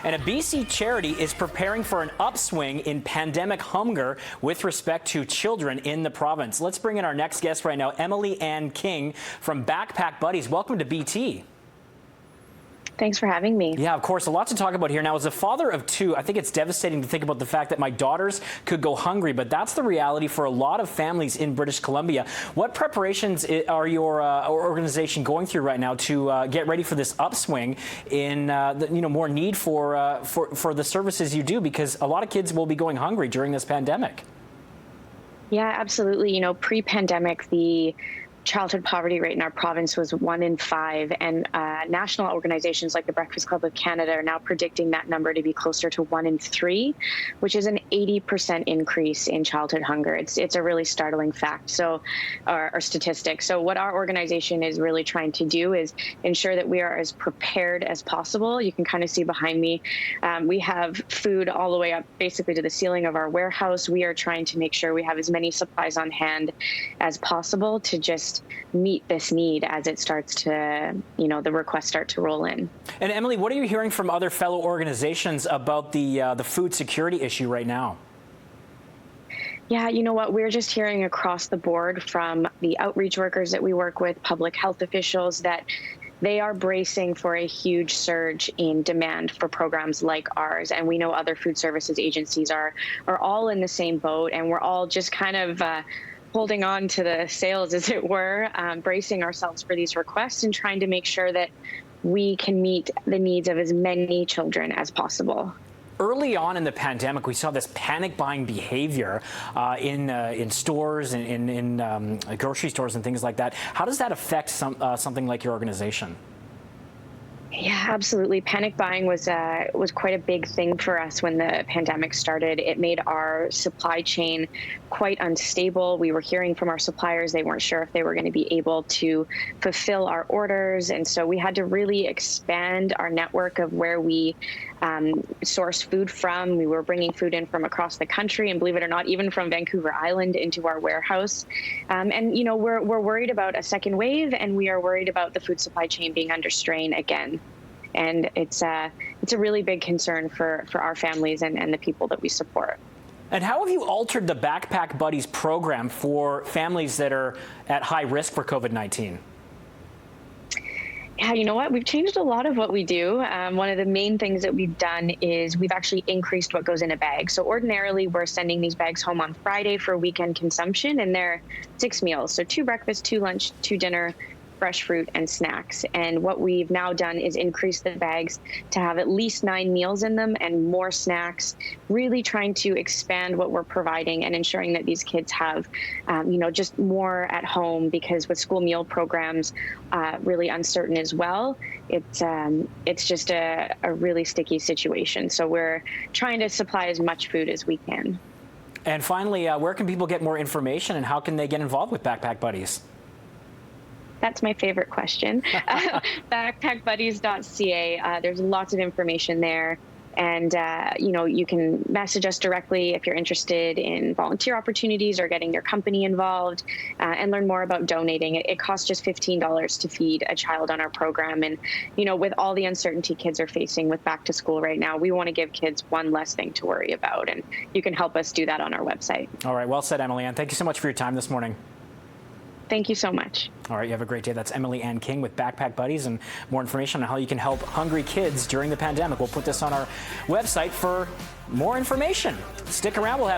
And a BC charity is preparing for an upswing in pandemic hunger with respect to children in the province. Let's bring in our next guest right now, Emily Ann King from Backpack Buddies. Welcome to BT. Thanks for having me. Yeah, of course, a lot to talk about here. Now, as a father of two, I think it's devastating to think about the fact that my daughters could go hungry, but that's the reality for a lot of families in British Columbia. What preparations are your organization going through right now to get ready for this upswing in more need for the services you do? Because a lot of kids will be going hungry during this pandemic. Yeah, absolutely. Pre-pandemic, the childhood poverty rate in our province was 1 in 5, and national organizations like the Breakfast Club of Canada are now predicting that number to be closer to 1 in 3, which is an 80% increase in childhood hunger. It's a really startling fact, or statistic. So what our organization is really trying to do is ensure that we are as prepared as possible. You can kind of see behind me, we have food all the way up basically to the ceiling of our warehouse. We are trying to make sure we have as many supplies on hand as possible to just meet this need as it starts to, the requests start to roll in. And Emily, what are you hearing from other fellow organizations about the food security issue right now? Yeah, you know what? We're just hearing across the board from the outreach workers that we work with, public health officials, that they are bracing for a huge surge in demand for programs like ours. And we know other food services agencies are all in the same boat, and we're all just kind of holding on to the sails, as it were, bracing ourselves for these requests and trying to make sure that we can meet the needs of as many children as possible. Early on in the pandemic, we saw this panic buying behavior in stores, in grocery stores and things like that. How does that affect something like your organization? Yeah, absolutely. Panic buying was quite a big thing for us when the pandemic started. It made our supply chain quite unstable. We were hearing from our suppliers they weren't sure if they were going to be able to fulfill our orders. And so we had to really expand our network of where we source food from. We were bringing food in from across the country, and believe it or not, even from Vancouver Island into our warehouse. We're worried about a second wave, and we are worried about the food supply chain being under strain again. And it's a really big concern for our families and the people that we support. And how have you altered the Backpack Buddies program for families that are at high risk for COVID-19? Yeah, you know what? We've changed a lot of what we do. One of the main things that we've done is we've actually increased what goes in a bag. So ordinarily, we're sending these bags home on Friday for weekend consumption, and they're 6 meals. So 2 breakfast, 2 lunch, 2 dinner, fresh fruit and snacks. And what we've now done is increase the bags to have at least 9 meals in them and more snacks, really trying to expand what we're providing and ensuring that these kids have, just more at home, because with school meal programs really uncertain as well, it's just a really sticky situation. So we're trying to supply as much food as we can. And finally, where can people get more information, and how can they get involved with Backpack Buddies? That's my favorite question. Backpackbuddies.ca. There's lots of information there. And, you can message us directly if you're interested in volunteer opportunities or getting your company involved, and learn more about donating. It costs just $15 to feed a child on our program. And, with all the uncertainty kids are facing with back to school right now, we want to give kids one less thing to worry about. And you can help us do that on our website. All right. Well said, Emily Ann. Thank you so much for your time this morning. Thank you so much. All right, you have a great day. That's Emily Ann King with Backpack Buddies, and more information on how you can help hungry kids during the pandemic. We'll put this on our website for more information. Stick around. We'll have